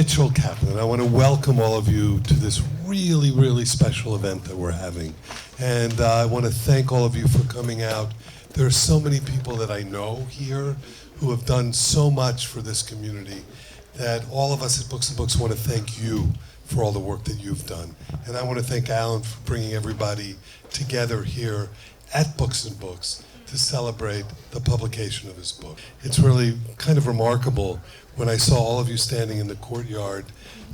Mitchell Kaplan. I want to welcome all of you to this really, really special event that we're having. And I want to thank all of you for coming out. There are so many people that I know here who have done so much for this community that all of us at Books and Books want to thank you for all the work that you've done. And I want to thank Alan for bringing everybody together here at Books and Books to celebrate the publication of his book. It's really kind of remarkable when I saw all of you standing in the courtyard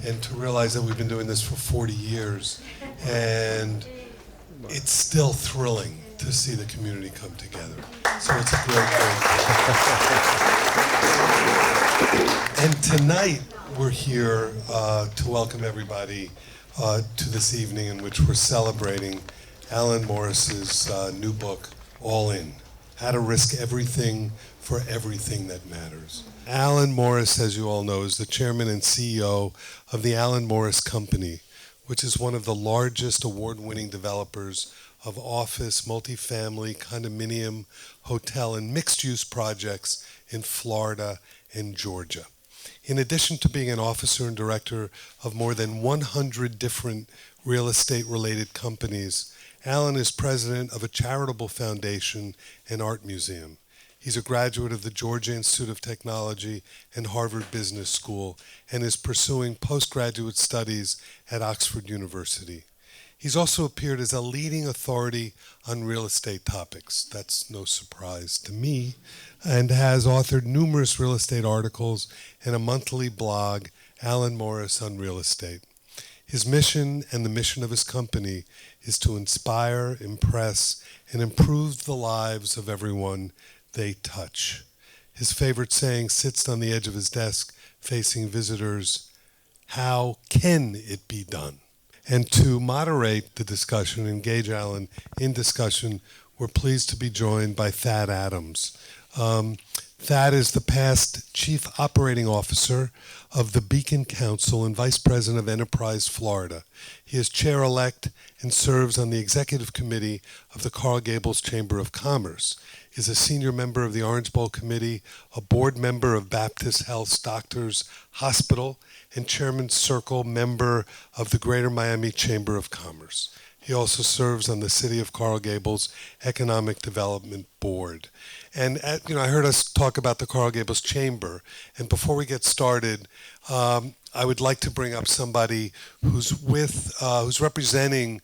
and to realize that we've been doing this for 40 years, and it's still thrilling to see the community come together. So it's a great thing. And tonight we're here to welcome everybody to this evening in which we're celebrating Alan Morris's new book, All In: How to Risk Everything for Everything That Matters. Alan Morris, as you all know, is the chairman and CEO of the Alan Morris Company, which is one of the largest award-winning developers of office, multifamily, condominium, hotel, and mixed-use projects in Florida and Georgia. In addition to being an officer and director of more than 100 different real estate-related companies, Alan is president of a charitable foundation and art museum. He's a graduate of the Georgia Institute of Technology and Harvard Business School and is pursuing postgraduate studies at Oxford University. He's also appeared as a leading authority on real estate topics. That's no surprise to me, and has authored numerous real estate articles and a monthly blog, Alan Morris on Real Estate. His mission and the mission of his company is to inspire, impress, and improve the lives of everyone they touch. His favorite saying sits on the edge of his desk facing visitors: how can it be done? And to moderate the discussion, engage Alan in discussion, we're pleased to be joined by Thad Adams. Thad is the past Chief Operating Officer of the Beacon Council and Vice President of Enterprise Florida. He is Chair-elect and serves on the Executive Committee of the Coral Gables Chamber of Commerce. He is a senior member of the Orange Bowl Committee, a board member of Baptist Health Doctors Hospital, and Chairman Circle member of the Greater Miami Chamber of Commerce. He also serves on the City of Coral Gables Economic Development Board. And I heard us talk about the Coral Gables Chamber, and before we get started, I would like to bring up somebody who's representing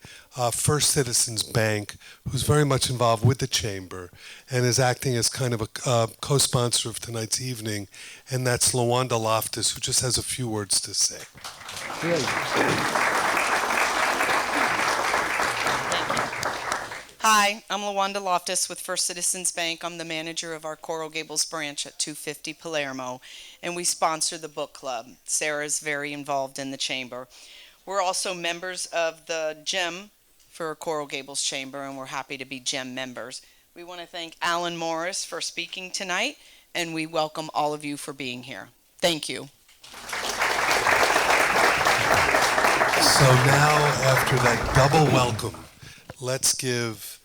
First Citizens Bank, who's very much involved with the Chamber and is acting as kind of a co-sponsor of tonight's evening, and that's LaWanda Loftus, who just has a few words to say. Hi, I'm LaWanda Loftus with First Citizens Bank. I'm the manager of our Coral Gables branch at 250 Palermo, and we sponsor the book club. Sarah's very involved in the chamber. We're also members of the GEM for Coral Gables Chamber, and we're happy to be GEM members. We want to thank Alan Morris for speaking tonight, and we welcome all of you for being here. Thank you. So now, after that double welcome, let's give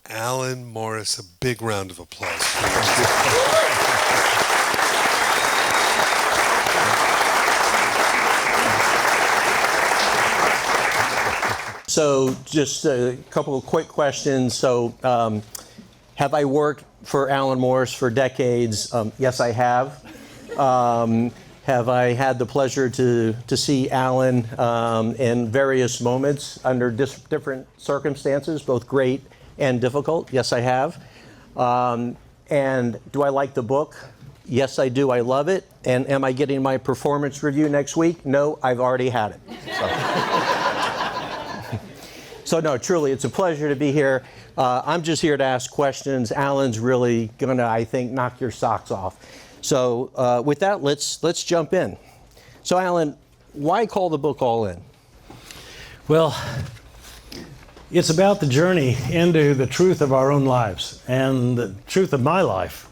Alan Morris a big round of applause. So just a couple of quick questions. So have I worked for Alan Morris for decades? Yes, I have. Have I had the pleasure to see Alan in various moments under different circumstances, both great and difficult? Yes, I have. And do I like the book? Yes, I do. I love it. And am I getting my performance review next week? No, I've already had it. So no, truly, it's a pleasure to be here. I'm just here to ask questions. Alan's really gonna, I think, knock your socks off. So with that, let's jump in. So Alan, why call the book All In? Well, it's about the journey into the truth of our own lives and the truth of my life.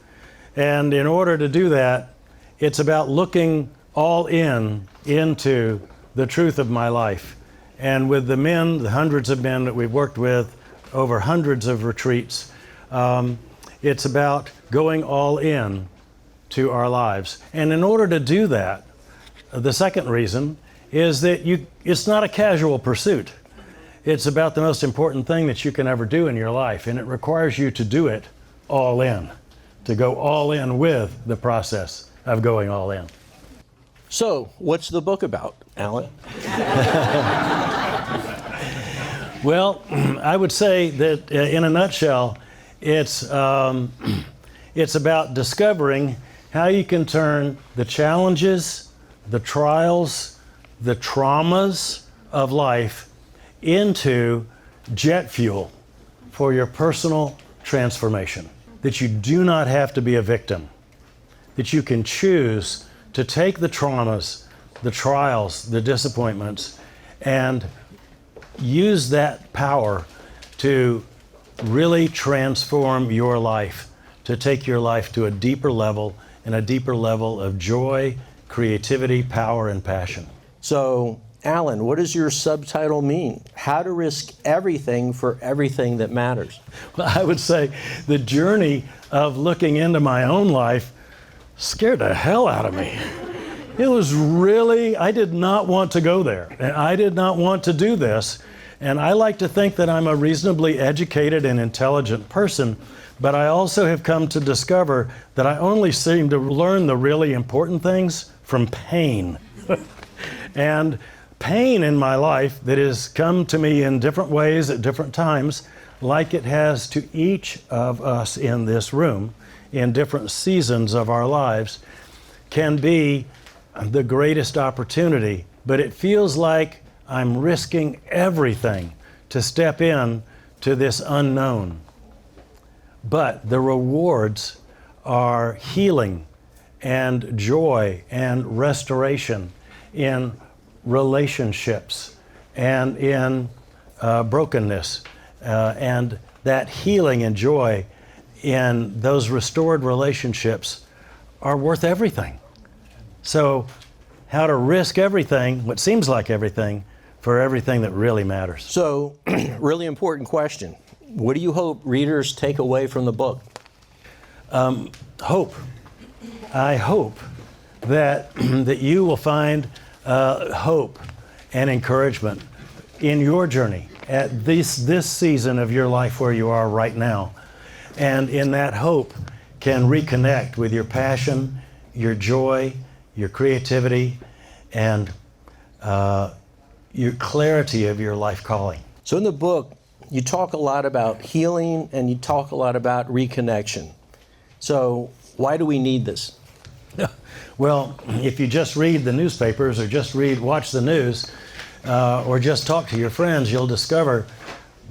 And in order to do that, it's about looking all into the truth of my life. And with the men, the hundreds of men that we've worked with over hundreds of retreats, it's about going all in to our lives. And in order to do that, the second reason is that it's not a casual pursuit. It's about the most important thing that you can ever do in your life, and it requires you to do it all in, to go all in with the process of going all in. So, what's the book about, Alan? Well, I would say that in a nutshell, it's about discovering how you can turn the challenges, the trials, the traumas of life into jet fuel for your personal transformation. That you do not have to be a victim. That you can choose to take the traumas, the trials, the disappointments, and use that power to really transform your life, to take your life to a deeper level and a deeper level of joy, creativity, power, and passion. So, Alan, what does your subtitle mean? How to risk everything for everything that matters. Well, I would say the journey of looking into my own life scared the hell out of me. It was really, I did not want to go there. And I did not want to do this. And I like to think that I'm a reasonably educated and intelligent person, but I also have come to discover that I only seem to learn the really important things from pain. And pain in my life that has come to me in different ways at different times, like it has to each of us in this room in different seasons of our lives, can be the greatest opportunity. But it feels like I'm risking everything to step in to this unknown. But the rewards are healing and joy and restoration in relationships and in brokenness. And that healing and joy in those restored relationships are worth everything. So, how to risk everything, what seems like everything, for everything that really matters. So, really important question. What do you hope readers take away from the book? Hope. I hope that that you will find hope and encouragement in your journey at this season of your life where you are right now. And in that hope can reconnect with your passion, your joy, your creativity, and your clarity of your life calling. So in the book, you talk a lot about healing and you talk a lot about reconnection. So why do we need this? Well, if you just read the newspapers or just watch the news or just talk to your friends, you'll discover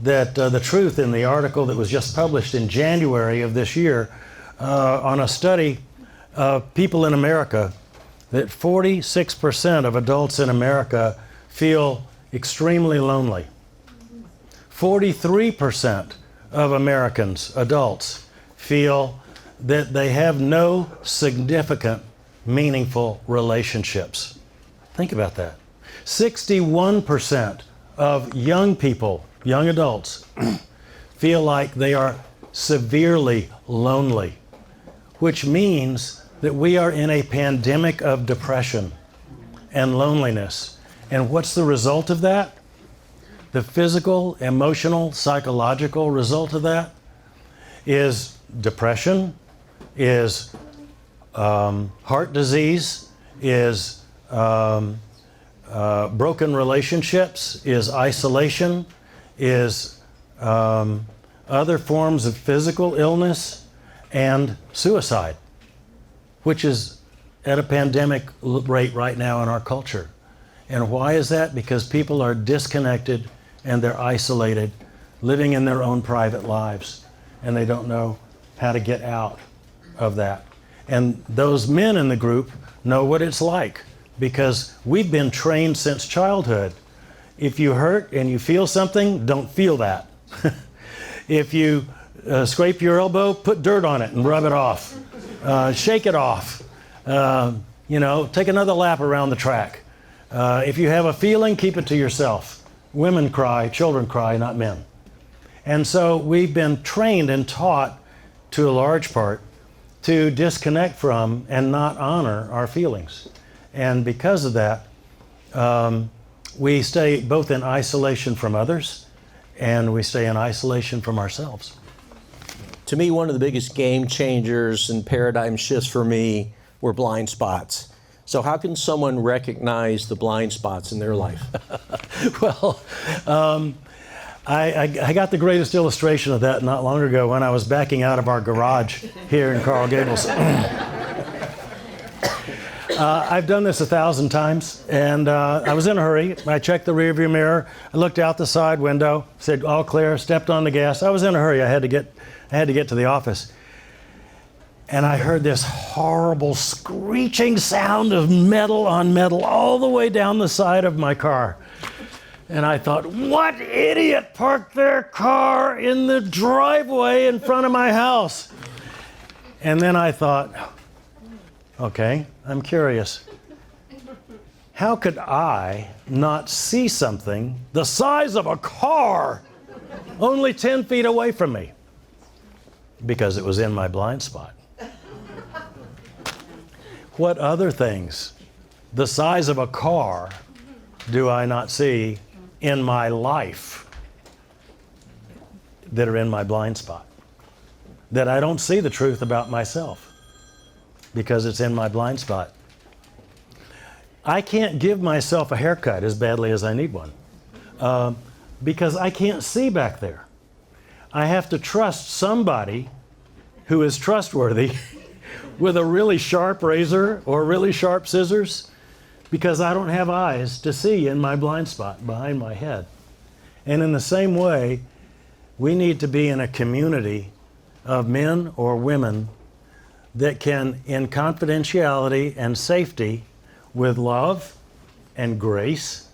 that the truth in the article that was just published in January of this year on a study of people in America, that 46% of adults in America feel extremely lonely. 43% of Americans, adults, feel that they have no significant, meaningful relationships. Think about that. 61% of young people, young adults, feel like they are severely lonely, which means that we are in a pandemic of depression and loneliness. And what's the result of that? The physical, emotional, psychological result of that is depression, is heart disease, is broken relationships, is isolation, is other forms of physical illness, and suicide, which is at a pandemic rate right now in our culture. And why is that? Because people are disconnected and they're isolated, living in their own private lives, and they don't know how to get out of that. And those men in the group know what it's like, because we've been trained since childhood. If you hurt and you feel something, don't feel that. If you scrape your elbow, put dirt on it and rub it off. Shake it off. Take another lap around the track. If you have a feeling, keep it to yourself. Women cry, children cry, not men. And so we've been trained and taught, to a large part, to disconnect from and not honor our feelings. And because of that, we stay both in isolation from others and we stay in isolation from ourselves. To me, one of the biggest game changers and paradigm shifts for me were blind spots. So how can someone recognize the blind spots in their life? Well, I got the greatest illustration of that not long ago when I was backing out of our garage here in Coral Gables. I've done this 1,000 times, and I was in a hurry. I checked the rearview mirror. I looked out the side window, said all clear, stepped on the gas. I was in a hurry. I had to get to the office. And I heard this horrible screeching sound of metal on metal all the way down the side of my car. And I thought, what idiot parked their car in the driveway in front of my house? And then I thought, okay, I'm curious. How could I not see something the size of a car only 10 feet away from me? Because it was in my blind spot. What other things the size of a car do I not see in my life that are in my blind spot? That I don't see the truth about myself because it's in my blind spot. I can't give myself a haircut as badly as I need one because I can't see back there. I have to trust somebody who is trustworthy with a really sharp razor or really sharp scissors because I don't have eyes to see in my blind spot behind my head. And in the same way, we need to be in a community of men or women that can, in confidentiality and safety, with love and grace,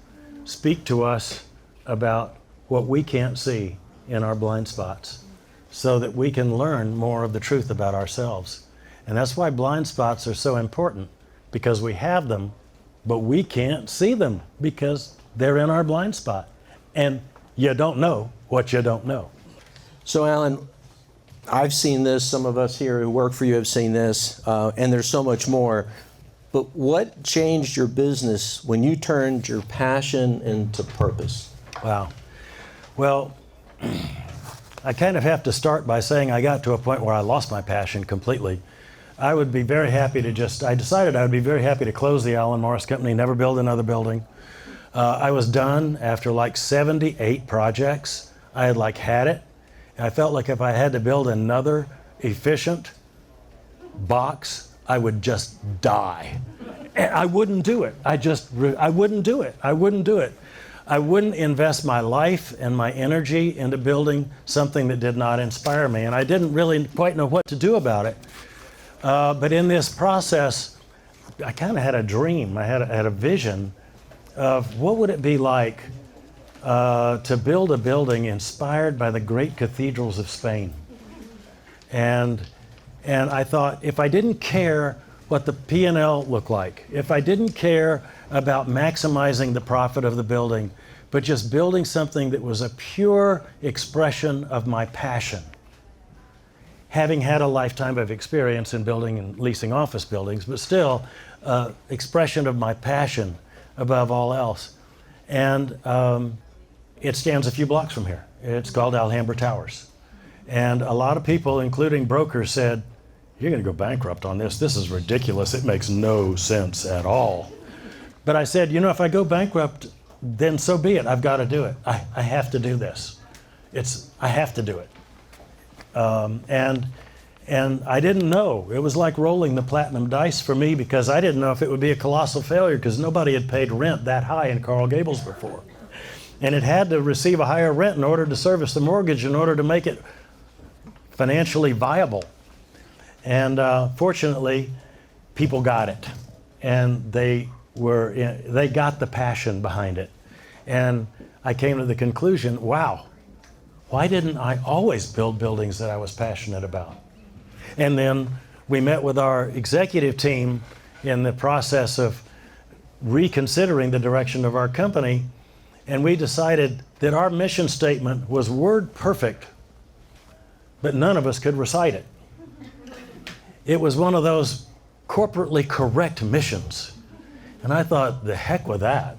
speak to us about what we can't see in our blind spots so that we can learn more of the truth about ourselves. And that's why blind spots are so important, because we have them, but we can't see them because they're in our blind spot. And you don't know what you don't know. So Alan, I've seen this, some of us here who work for you have seen this, and there's so much more. But what changed your business when you turned your passion into purpose? Wow. Well, I kind of have to start by saying I got to a point where I lost my passion completely. I would be very happy to I decided I would be very happy to close the Allen Morris Company, never build another building. I was done after like 78 projects. I had had it. I felt like if I had to build another efficient box, I would just die. And I wouldn't do it. I wouldn't do it. I wouldn't do it. I wouldn't invest my life and my energy into building something that did not inspire me. And I didn't really quite know what to do about it. But in this process, I kind of had a dream. I had a vision of what would it be like to build a building inspired by the great cathedrals of Spain. And I thought, if I didn't care what the P&L looked like, if I didn't care about maximizing the profit of the building, but just building something that was a pure expression of my passion, having had a lifetime of experience in building and leasing office buildings, but still expression of my passion above all else. And it stands a few blocks from here. It's called Alhambra Towers. And a lot of people, including brokers, said, you're going to go bankrupt on this. This is ridiculous. It makes no sense at all. But I said, if I go bankrupt, then so be it. I've got to do it. I have to do this. I have to do it. And I didn't know. It was like rolling the platinum dice for me because I didn't know if it would be a colossal failure because nobody had paid rent that high in Coral Gables before. And it had to receive a higher rent in order to service the mortgage, in order to make it financially viable. And fortunately, people got it. And they got the passion behind it. And I came to the conclusion, wow, why didn't I always build buildings that I was passionate about? And then we met with our executive team in the process of reconsidering the direction of our company, and we decided that our mission statement was word perfect, but none of us could recite it. It was one of those corporately correct missions. And I thought, the heck with that.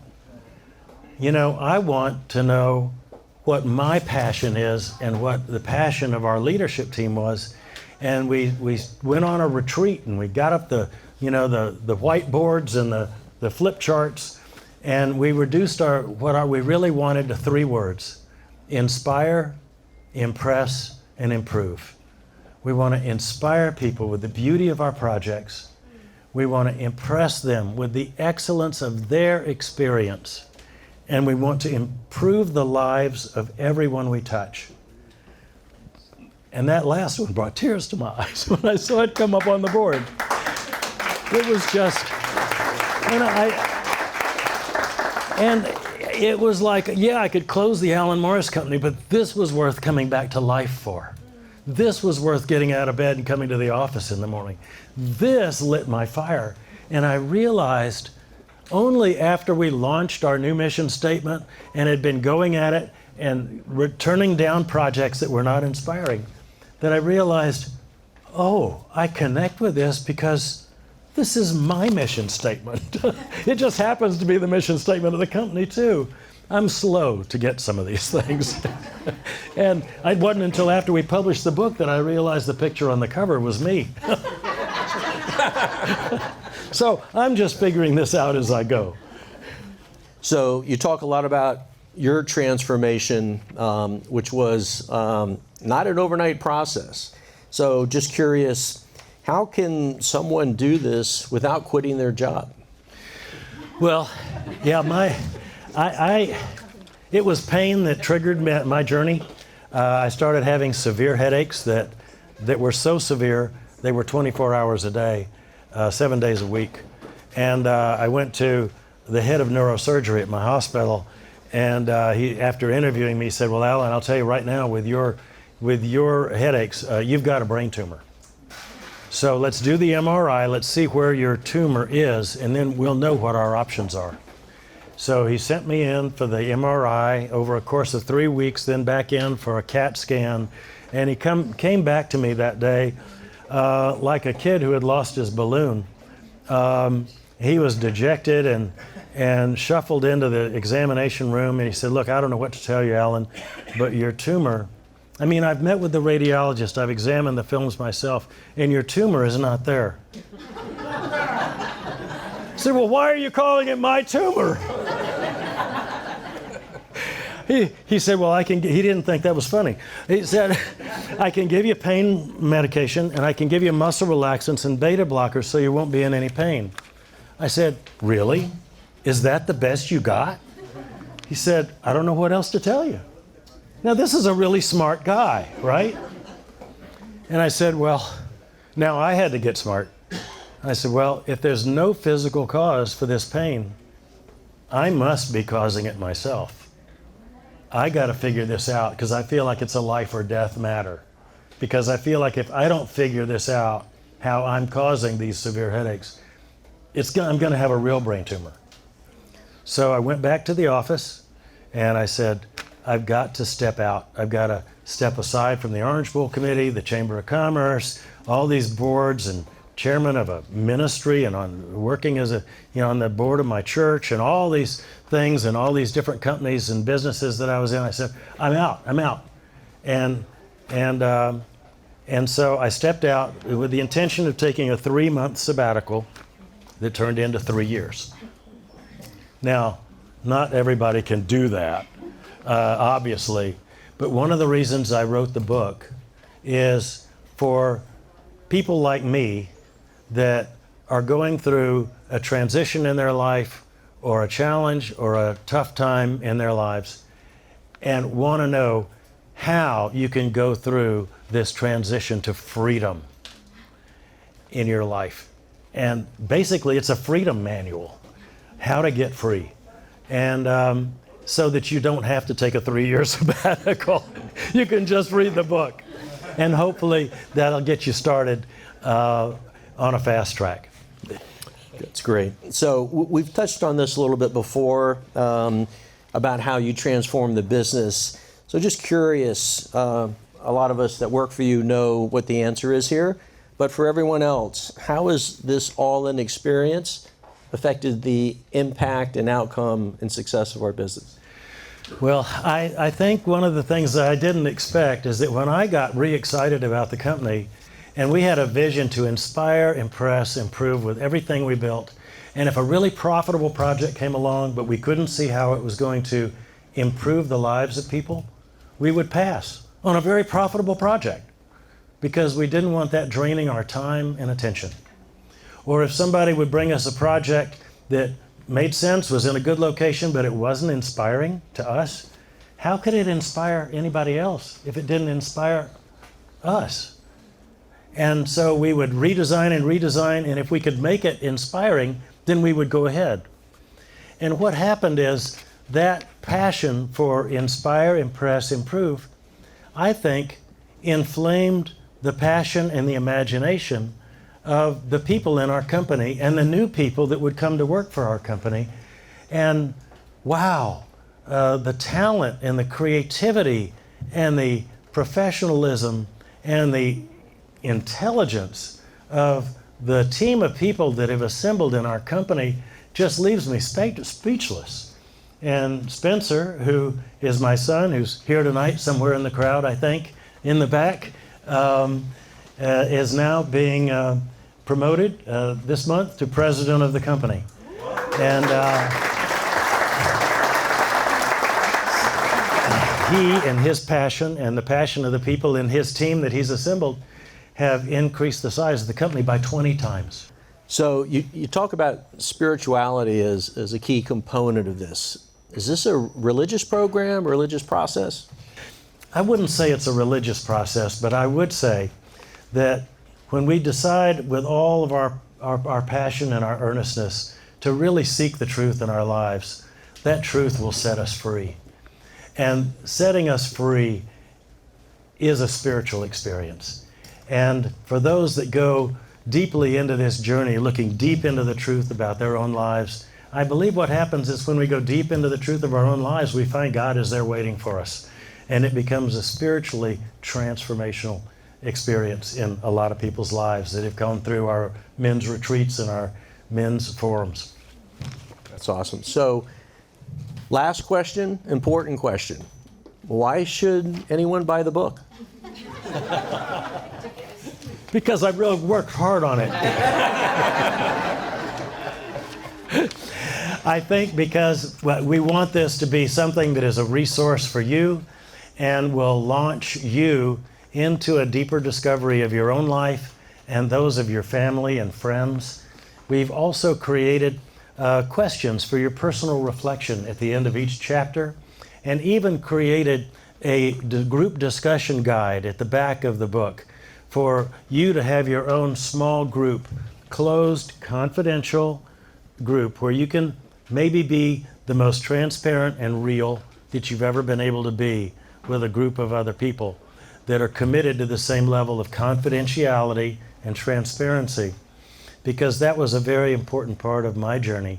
You know, I want to know what my passion is and what the passion of our leadership team was. And we went on a retreat and we got up the whiteboards and the flip charts, and we reduced we really wanted to 3 words: inspire, impress, and improve. We want to inspire people with the beauty of our projects. We want to impress them with the excellence of their experience. And we want to improve the lives of everyone we touch. And that last one brought tears to my eyes when I saw it come up on the board. It was just, and it was like, yeah, I could close the Alan Morris Company, but this was worth coming back to life for. This was worth getting out of bed and coming to the office in the morning. This lit my fire. And I realized only after we launched our new mission statement and had been going at it and turning down projects that were not inspiring, that I realized, oh, I connect with this because this is my mission statement. It just happens to be the mission statement of the company too. I'm slow to get some of these things. And it wasn't until after we published the book that I realized the picture on the cover was me. So I'm just figuring this out as I go. So you talk a lot about your transformation, which was not an overnight process. So just curious, how can someone do this without quitting their job? Well, yeah, it was pain that triggered my journey. I started having severe headaches that were so severe, they were 24 hours a day, 7 days a week. And I went to the head of neurosurgery at my hospital, and he, after interviewing me, said, well, Alan, I'll tell you right now, with your headaches, you've got a brain tumor. So let's do the MRI, let's see where your tumor is, and then we'll know what our options are. So he sent me in for the MRI over a course of 3 weeks, then back in for a CAT scan. And he came back to me that day like a kid who had lost his balloon. He was dejected and shuffled into the examination room, and he said, look, I don't know what to tell you, Alan, but your tumor, I mean, I've met with the radiologist, I've examined the films myself, and your tumor is not there. I said, well, why are you calling it my tumor? He said, well, he didn't think that was funny. He said, I can give you pain medication, and I can give you muscle relaxants and beta blockers so you won't be in any pain. I said, really? Is that the best you got? He said, I don't know what else to tell you. Now, this is a really smart guy, right? And I said, well, now I had to get smart. I said, well, if there's no physical cause for this pain, I must be causing it myself. I got to figure this out because I feel like it's a life or death matter. Because I feel like if I don't figure this out, how I'm causing these severe headaches, I'm going to have a real brain tumor. So I went back to the office and I said, I've got to step out. I've got to step aside from the Orange Bowl Committee, the Chamber of Commerce, all these boards, and chairman of a ministry, and working as on the board of my church, and all these things, and all these different companies and businesses that I was in. I said, I'm out. And so I stepped out with the intention of taking a 3-month sabbatical that turned into 3 years. Now, not everybody can do that, obviously, but one of the reasons I wrote the book is for people like me that are going through a transition in their life or a challenge or a tough time in their lives and want to know how you can go through this transition to freedom in your life. And basically, it's a freedom manual, how to get free. And so that you don't have to take a 3-year sabbatical. You can just read the book. And hopefully that'll get you started on a fast track. That's great. So we've touched on this a little bit before about how you transform the business. So just curious, a lot of us that work for you know what the answer is here, but for everyone else, how has this all-in experience affected the impact and outcome and success of our business? Well, I think one of the things that I didn't expect is that when I got re-excited about the company, and we had a vision to inspire, impress, improve with everything we built, and if a really profitable project came along, but we couldn't see how it was going to improve the lives of people, we would pass on a very profitable project because we didn't want that draining our time and attention. Or if somebody would bring us a project that made sense, was in a good location, but it wasn't inspiring to us, how could it inspire anybody else if it didn't inspire us? And so we would redesign, and if we could make it inspiring, then we would go ahead. And what happened is that passion for inspire, impress, improve, I think, inflamed the passion and the imagination of the people in our company and the new people that would come to work for our company. And wow, the talent and the creativity and the professionalism and the intelligence of the team of people that have assembled in our company just leaves me speechless. And Spencer, who is my son, who's here tonight somewhere in the crowd, I think, in the back, is now being promoted this month to president of the company. And he and his passion and the passion of the people in his team that he's assembled have increased the size of the company by 20 times. So you talk about spirituality as a key component of this. Is this a religious program, religious process? I wouldn't say it's a religious process, but I would say that when we decide with all of our passion and our earnestness to really seek the truth in our lives, that truth will set us free. And setting us free is a spiritual experience. And for those that go deeply into this journey, looking deep into the truth about their own lives, I believe what happens is when we go deep into the truth of our own lives, we find God is there waiting for us. And it becomes a spiritually transformational experience in a lot of people's lives that have gone through our men's retreats and our men's forums. That's awesome. So, last question, important question. Why should anyone buy the book? Because I really worked hard on it. I think because we want this to be something that is a resource for you and will launch you into a deeper discovery of your own life and those of your family and friends. We've also created questions for your personal reflection at the end of each chapter, and even created a group discussion guide at the back of the book for you to have your own small group, closed, confidential group where you can maybe be the most transparent and real that you've ever been able to be with a group of other people that are committed to the same level of confidentiality and transparency, because that was a very important part of my journey.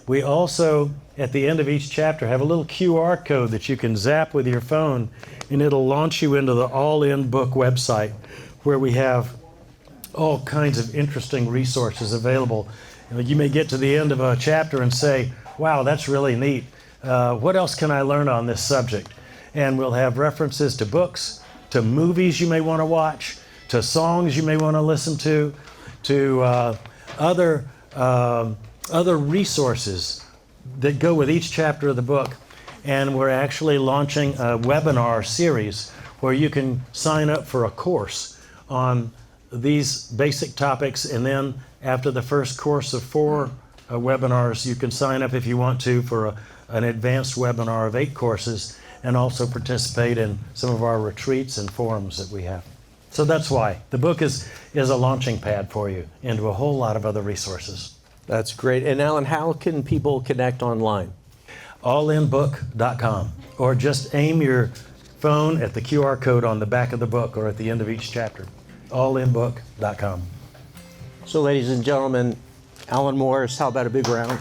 We also, at the end of each chapter, have a little QR code that you can zap with your phone, and it'll launch you into the All-In Book website, where we have all kinds of interesting resources available. You may get to the end of a chapter and say, wow, that's really neat. What else can I learn on this subject? And we'll have references to books, to movies you may want to watch, to songs you may want to listen to other resources that go with each chapter of the book. And we're actually launching a webinar series where you can sign up for a course on these basic topics, and then after the first course of 4 webinars, you can sign up if you want to for an advanced webinar of 8 courses, and also participate in some of our retreats and forums that we have. So that's why. The book is a launching pad for you into a whole lot of other resources. That's great. And Alan, how can people connect online? allinbook.com, or just aim your phone at the QR code on the back of the book or at the end of each chapter. allinbook.com. So ladies and gentlemen, Alan Morris, how about a big round?